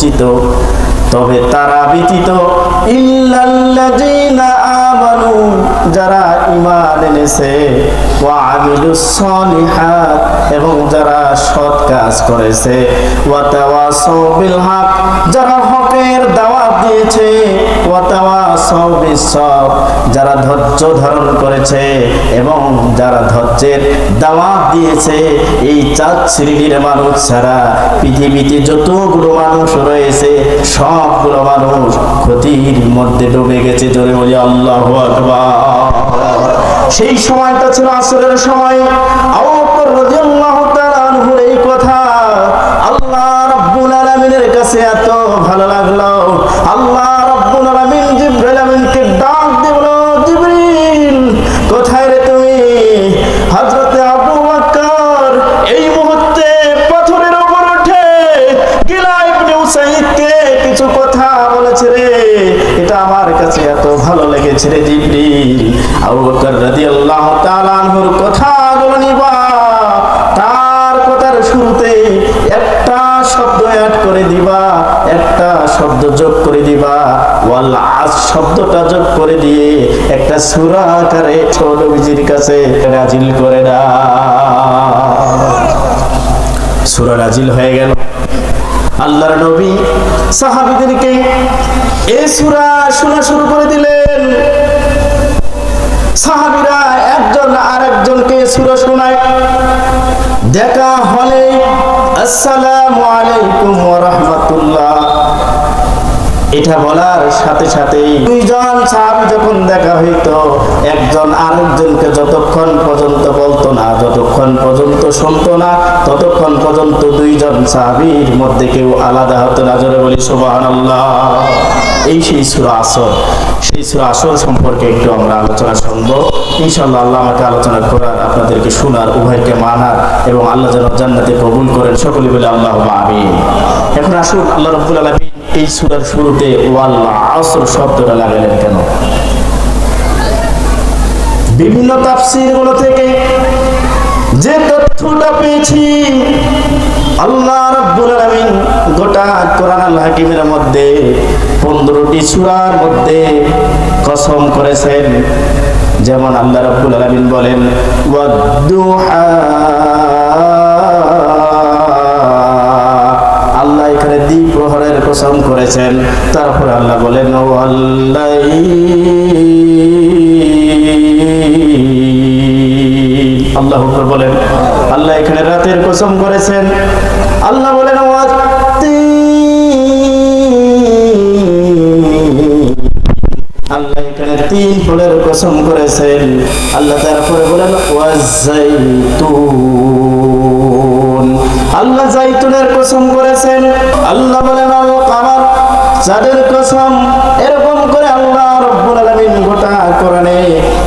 বঞ্চিত, তবে তারা ব্যতীত ইল্লাল্লাযীনা আমানু, যারা ঈমান এনেছে, ওয়া আমিলুস সলিহাত, এবং যারা সৎ কাজ করেছে, ওয়া তাওয়াসাউ বিল হক, যারা হকের দাওয়াত দিয়েছে, ওয়া তাওয়াসাউ বিস সবর, যারা ধৈর্য ধারণ করেছে এবং যারা ধৈর্যের দাওয়াত দিয়েছে। এই 4 শ্রেণীর মানুষ ছাড়া পৃথিবীতে যতগুলো মানুষ রয়েছে সবগুলো মানুষ ক্ষতির মধ্যে ডুবে গেছে। জোরে বলি আল্লাহু আকবার। সেই সময়টা ছিল আসরের সময়। আবু বকর রাদিয়াল্লাহু তাআলা আনহুর এই কথা আল্লাহ রাব্বুল আলামিনের কাছে এত ভালো লাগলো। আল্লাহ রাব্বুল আলামিন জিবরাইল আমিনকে ডাক দিল, জিবরিল কোথায় রে তুমি? হযরত আবু বকর এই মুহূর্তে পাথরের উপর উঠে গিলা ইবনে উসাইদকে কিছু কথা বলেছে রে, এটা আমার কাছে এত ভালো লেগেছে রে জিবরিল। আবু বকর রাদিয়াল্লাহু তাআলা আনহুর কথাগুলো নিবা, তার কথার শুরুতে একটা শব্দ অ্যাড করে দিবা, একটা শব্দ যোগ করে দিবা, ওয়াল আস শব্দটা যোগ করে দিয়ে একটা সূরা আকারে নবীজির কাছে নাজিল করে দাও। সূরা নাজিল হয়ে গেল। আল্লাহর নবী সাহাবীদেরকে এই সূরা শোনা শুরু করে দিলেন। সাহাবীরা একজন আরেকজনকে সূরা শোনায়। দেখা হলে আসসালামু আলাইকুম ওয়া রাহমাতুল্লাহ, এটা বলার সাথে সাথেই দুইজন সাহাবী যখন দেখা হইতো, একজন আরেকজনকে যতক্ষণ পর্যন্ত বলতো না, যতক্ষণ পর্যন্ত শুনতো না, ততক্ষণ পর্যন্ত দুইজন সাহাবীর মধ্যে কেউ আলাদা হতো না। জোরে বলি সুবহানাল্লাহ। এই সেই সূরা আসর। সেই সূরা আসর সম্পর্কে একটু আমরা আলোচনা শুনবো ইনশাআল্লাহ। আল্লাহ আমাকে আলোচনা করার, আপনাদেরকে শোনার, উভয়কে মানার এবং আল্লাহ যেন জান্নাতে কবুল করেন। সকলে বলে আল্লাহুম্মা আমিন। এখন আসুন, আল্লাহ রাব্বুল আলামিন এই সূরার শুরুতে ওয়াল আসর শব্দটা লাগালেন কেন? বিভিন্ন তাফসীরগুলো থেকে যে তথ্যটা পেয়েছি, আল্লাহ রাব্বুল আলামিন গোটা কোরআন আল হাকিমের মধ্যে 15টি সূরার মধ্যে কসম করেছেন। যেমন আল্লাহ রাব্বুল আলামিন বলেন ওয়াদ-দুহা, আল্লাহ এখানে দ্বিপ্রহরের কসম করেছেন। তারপরে আল্লাহ বলেন ওয়াল-লাইল, আল্লাহু আকবার বলেন। আল্লাহ এখানে রাতের কসম করেছেন। আল্লাহ বলেন আল্লাহ এখানে 3 ফলের কসম করেছেন। আল্লাহ তারপরে বলেন ওয়াজ-জাইতুন, আল্লাহ জাইতুনের কসম করেছেন। আল্লাহ বলেন আল কামার, চাঁদের কসম। এরকম করে আল্লাহ রাব্বুল আলামিন গোটা কোরআনে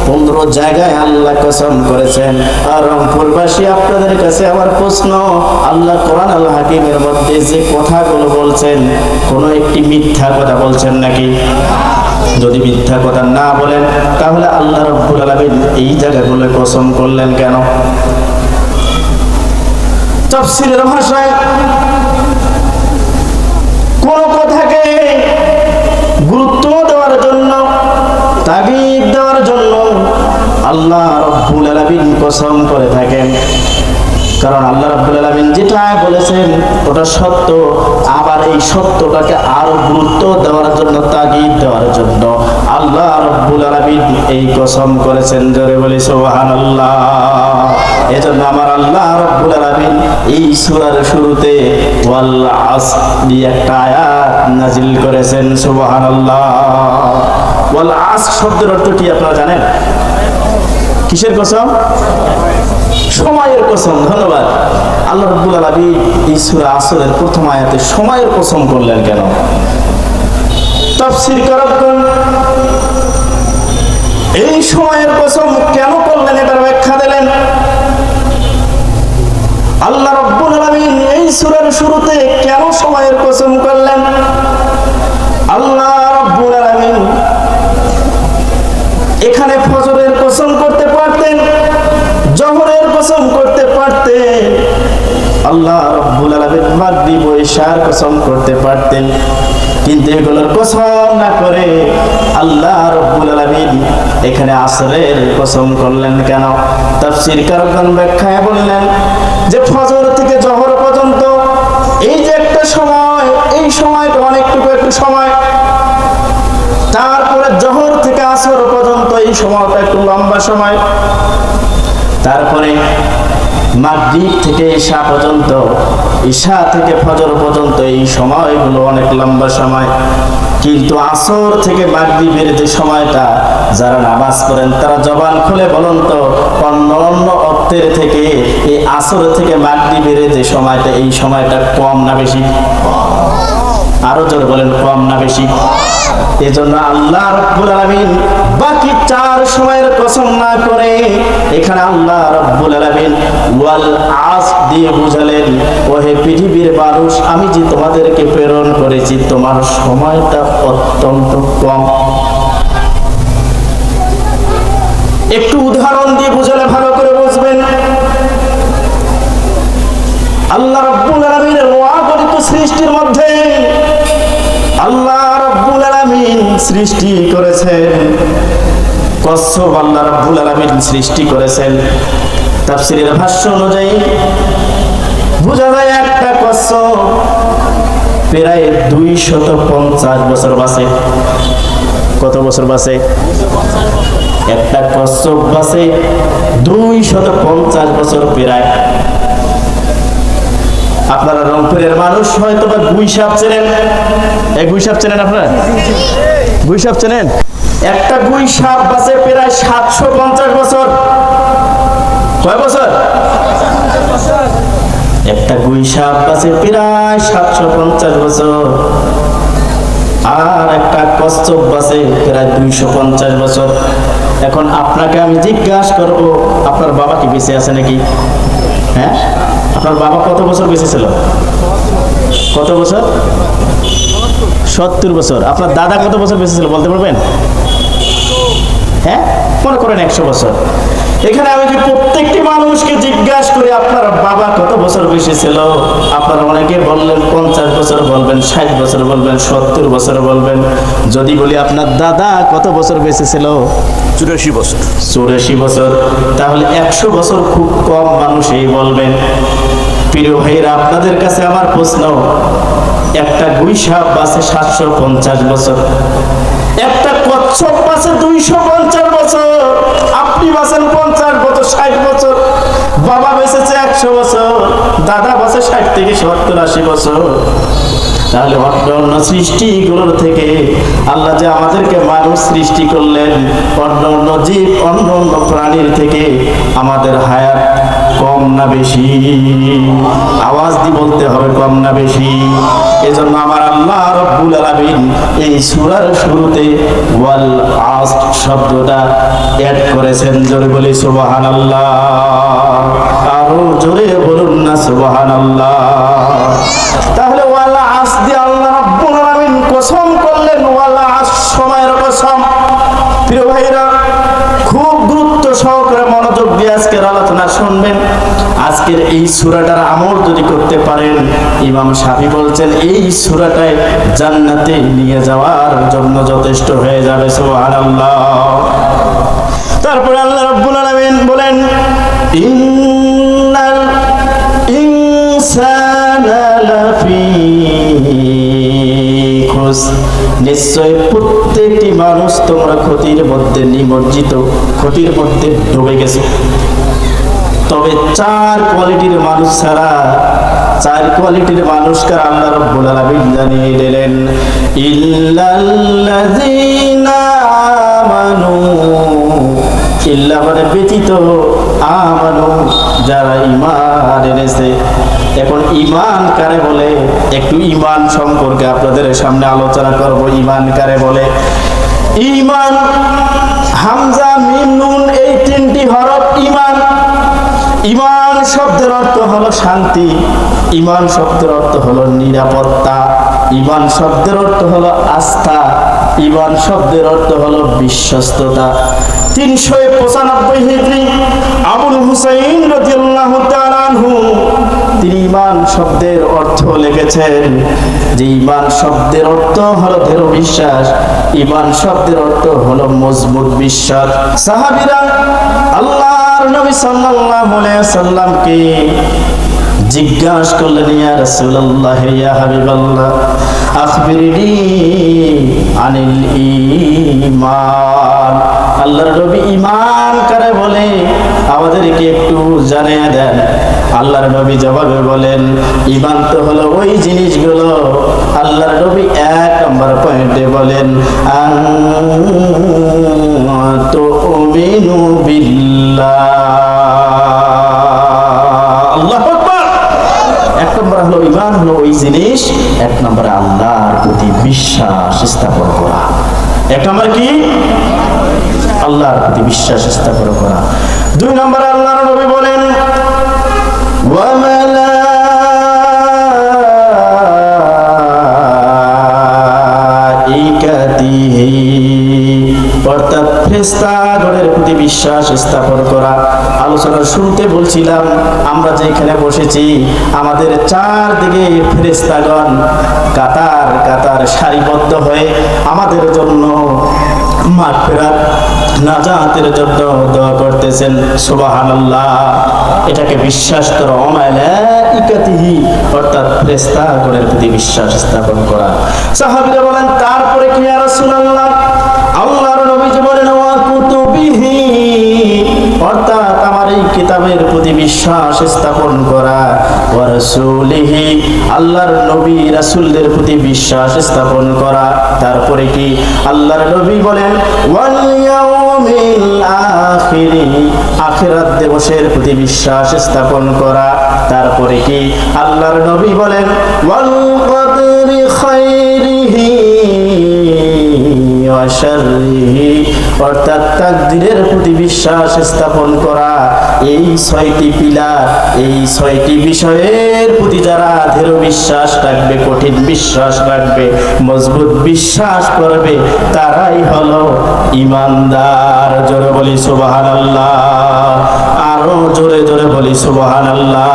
15 জায়গায় আল্লাহ কসম করেছেন। আর রংপুরবাসী, আপনাদের কাছে আমার প্রশ্ন, আল্লাহ কোরআন আল হাকিমের মধ্যে যে কথাগুলো বলছেন, কোনো একটি মিথ্যা কথা বলছেন নাকি? যদি মিথ্যা কথা না বলেন, তাহলে আল্লাহ রাব্বুল আলামিন এই জায়গাগুলো কসম করলেন কেন? তাফসীরের ভাষায় কোন কথাকে গুরুত্ব দেওয়ার জন্য, তাগিদ দেওয়ার জন্য আল্লাহ রাব্বুল আলামিন কসম করে থাকেন। কারণ আল্লাহ রাব্বুল আলামিন যেটা বলেছেন ওটা সত্য, আবার এই সত্যটাকে আরো গুরুত্ব দেওয়ার জন্য, তাগিদ দেওয়ার জন্য আল্লাহ রাব্বুল আলামিন এই কসম করেছেন। জোরে বলি সুবহানাল্লাহ। এজন্য আমার আল্লাহ রাব্বুল আলামিন এই সূরার শুরুতে ওয়াল আসর দিয়ে একটা আয়াত নাজিল করেছেন। সুবহানাল্লাহ। ওয়াল আসর শব্দের অর্থ কি আপনারা জানেন? কিসের কসম? সময়ের কসম। ধন্যবাদ। আল্লাহ রাব্বুল আলামিন এই সূরা আসরের প্রথম আয়াতে সময়ের কসম করলেন কেন? তাফসীর কারকগণ এই সময়ের কসম কেন করলেন এটার ব্যাখ্যা দিলেন। আল্লাহ রাব্বুল আলামিন এই সূরার শুরুতে কেন সময়ের কসম করলেন? আল্লাহ রাব্বুল আলামিন এখানে ফজরের কসম করতে পারতেন, জোহরের কসম করতে পারতেন, আল্লাহ রাব্বুল আলামিন মাগরিব ও ইশার কসম করতে পারতেন, কিন্তু এগুলোর কসম না করে আল্লাহ রাব্বুল আলামিন এখানে আসরের কসম করলেন কেন? তাফসীরকারগণ ব্যাখ্যায় বললেন যে ফজর থেকে জোহর পর্যন্ত এই যে একটা সময়, এই সময়টা অনেকটুকু একটু সময়, তারপরে জোহর থেকে আসর পর্যন্ত এই সময়টা একটু লম্বা সময়, তারপরে মাগরিব থেকে ঈশা পর্যন্ত, ঈশা থেকে ফজর পর্যন্ত এই সময়গুলো অনেক লম্বা সময়। কিন্তু আসর থেকে মাগরিবের যে সময়টা, যারা নামাজ পড়েন তারা জবান খুলে বলুন তো, অন্য অন্য অর্থের থেকে এই আসর থেকে মাগরিবের যে সময়টা, এই সময়টা কম না বেশি? আরো জোরে বলেন, কম না বেশি? এজন্য আল্লাহ রাব্বুল আলামিন বাকি 4 সময়ের কসম না করে এখানে আল্লাহ রাব্বুল আলামিন ওয়াল আস দিয়ে বুঝালেন, ওহে পৃথিবীর মানুষ, আমি যে তোমাদেরকে প্রেরণ করেছি তোমার সময়টা অত্যন্ত কম। একটু উদাহরণ দিয়ে বুঝালে ভালো করে বুঝবেন। আল্লাহ রাব্বুল আলামিনের অগণিত সৃষ্টির মধ্যে আল্লাহ রাব্বুল আলামিন সৃষ্টি করেছেন কচ্ছপ, আল্লাহ রাব্বুল আলামিন সৃষ্টি করেছেন। তাফসীরের ভাষ্য অনুযায়ী বোঝা যায় একটা কচ্ছপ প্রায় 250 বছর বাঁচে। কত বছর বাঁচে? একটা কচ্ছপ বাঁচে 250 বছর প্রায়। আপনারা রংপুরের মানুষ হয়তো বা গুইসাপ চেনেন। এই গুইসাপ চেনেন আপনারা? গুইসাপ চেনেন? একটা গুইসাপ বাঁচে প্রায় 750 বছর। কয় বছর? একটা গুইসাপ বাঁচে প্রায় 750 বছর, আর একটা কচ্ছপ বাঁচে প্রায় 250 বছর। এখন আপনাকে আমি জিজ্ঞাসা করব, আপনার বাবা কি বেঁচে আছে নাকি? হ্যাঁ, আপনার বাবা কত বছর বেঁচে ছিল? কত বছর? 70 বছর। আপনার দাদা কত বছর বেঁচে ছিল বলতে পারবেন? হ্যাঁ, মনে করেন 100 বছর। এখানে আমি যে প্রত্যেকটি মানুষকে জিজ্ঞাসা করি আপনার বাবা কত বছর বেঁচে ছিল, আপনারা অনেকে বললেন 50 বছর বলবেন, 60 বছর বলবেন, 70 বছর বলবেন। যদি বলি আপনার দাদা কত বছর বেঁচে ছিল? 84 বছর। 84 বছর। তাহলে 100 বছর খুব কম মানুষই বলবেন। প্রিয় ভাইরা, আপনাদের কাছে আমার প্রশ্ন, একটা গুইসাপ বাঁচে 750 বছর, একটা কচ্ছপ বাঁচে 250 বছর, আপনি বাঁচেন 50 বছর, 60 বছর, বাবা বেঁচেছে 100 বছর, দাদা বাঁচে 60 থেকে 70, 80 বছর। তাহলে অন্য সৃষ্টিগুলোর থেকে আল্লাহ যে আমাদেরকে মানুষ সৃষ্টি করলেন, অন্য জীব, অন্য প্রাণীর থেকে আমাদের হায়াত কম না বেশি? আওয়াজ দিয়ে বলতে হবে, কম না বেশি? এজন্য আমার আল্লাহ রাব্বুল আলামিন এই সূরার শুরুতে ওয়াল আসর শব্দটা অ্যাড করেছেন। জোরে বলি সুবহানাল্লাহ, আরো জোরে বলুন না সুবহানাল্লাহ। তাহলে ওয়াল আসর দিয়ে আল্লাহ রাব্বুল আলামিন কসম করলেন, ওয়াল আসর সময়ের কসম। প্রিয় ভাইরা, খুব গুরুত্ব সহকারে মনোযোগ দিয়ে আজকের আলোচনা শুনবেন। আজকের এই সূরাটার আমল যদি করতে পারেন, ইমাম শাফি বলছেন এই সূরাটায় জান্নাতে নিয়ে যাওয়ার জন্য যথেষ্ট হয়ে যাবে। সুবহানাল্লাহ। তারপরে আল্লাহ রাব্বুল আলামিন বলেন, ইন্নাল ইনসানা লাফি খুসর, নিশ্চয় প্রত্যেকটি মানুষ তোমরা ক্ষতির মধ্যে নিমজ্জিত, ক্ষতির মধ্যে ডুবে গেছে। তবে 4 কোয়ালিটির মানুষ ছাড়া, 4 কোয়ালিটির মানুষকে আল্লাহ রাব্বুল আলামিন জানিয়ে দিলেন, ইল্লাল্লাযীনা আমানু, ইল্লা মানে ব্যতীত, আমানু যারা ঈমান এনেছে। এখন ঈমান কারে বলে, একটু ঈমান সম্পর্কে আপনাদের সামনে আলোচনা করব। ঈমান কারে বলে? ঈমান, হামজা, মিম, নুন, এই 3টি হরফ ঈমান। ঈমান শব্দের অর্থ হলো শান্তি, ঈমান শব্দের অর্থ হলো নিরাপত্তা, ঈমান শব্দের অর্থ হলো আস্থা, ঈমান শব্দের অর্থ হলো বিশ্বস্ততা। 395 হিজরি আবুল হুসাইন রাদিয়াল্লাহু তাআলা আনহু তিনি ঈমান শব্দের অর্থ লিখেছেন যে ঈমান শব্দের অর্থ হলো দৃঢ় বিশ্বাস, ঈমান শব্দের অর্থ হলো মজবুত বিশ্বাস। সাহাবীরা আল্লাহর নবী সাল্লাল্লাহু আলাইহি ওয়াসাল্লামকে জিজ্ঞাসা করলেন, ইয়া রাসূলুল্লাহ, ইয়া হাবিবাল্লাহ, আখবিরনি আনিল ঈমান। আল্লাহর নবী ঈমান কারে বলে আমাদেরকে একটু জানিয়ে দেন। আল্লাহর নবী জবাবে বলেন, ঈমান তো হলো ওই জিনিসগুলো। আল্লাহর নবী 1 নম্বর পয়েন্টে বলেন, তুমিনু বিল্লাহ। আল্লাহু আকবার। 1 নম্বর হলো ঈমান হলো ওই জিনিস, 1 নম্বরে আল্লাহর প্রতি বিশ্বাস স্থাপন করা। 1 নম্বর কি? আল্লাহর প্রতি বিশ্বাস স্থাপন করা। 2 নম্বরে আল্লাহর নবী বলেন, ওয়া মালাইকাতিহি, অর্থাৎ ফেরেশতাগণের প্রতি বিশ্বাস স্থাপন করা। আলোচনা শুনতে বলছিলাম, আমরা যেখানে বসেছি আমাদের চারদিকে ফেরেশতাগণ কাতার কাতার সারিবদ্ধ হয়ে আমাদের জন্য মাগফিরাত নাজাতের জন্য দোয়া করতেছেন। সুবহানাল্লাহ। এটাকে বিশ্বাস করা। ওয়া মালাইকাতিহি, অর্থাৎ ফেরেশতাগণের প্রতি বিশ্বাস স্থাপন করা। সাহাবীরা বলেন, তারপরে কি ইয়া রাসূলুল্লাহ? আল্লাহর নবী বলেন, ওয়া কুতুবিহি, অর্থাৎ আমার এই কিতাবের প্রতি বিশ্বাস স্থাপন করা। ওয়া রাসূলিহি, আল্লাহর নবী রাসূলদের প্রতি বিশ্বাস স্থাপন করা। তারপরে কি? আল্লাহর নবী বলেন, ওয়াল ইয়াউমিল আখিরি, আখিরাত দিবসের প্রতি বিশ্বাস স্থাপন করা। তারপরে কি? আল্লাহর নবী বলেন, ওয়াল কদরি খাইরিহি ওয়া শাররিহি, অর্থাৎ তাকদীরের প্রতি বিশ্বাস স্থাপন করা। এই 6টি পিলার, এই 6টি বিষয়ের প্রতি যারা দৃঢ় বিশ্বাস রাখবে, কঠিন বিশ্বাস রাখবে, মজবুত বিশ্বাস করবে, তারাই হলো ঈমানদার। জোরে বলি সুবহানাল্লাহ। আরো জোরে জোরে বলি সুবহানাল্লাহ।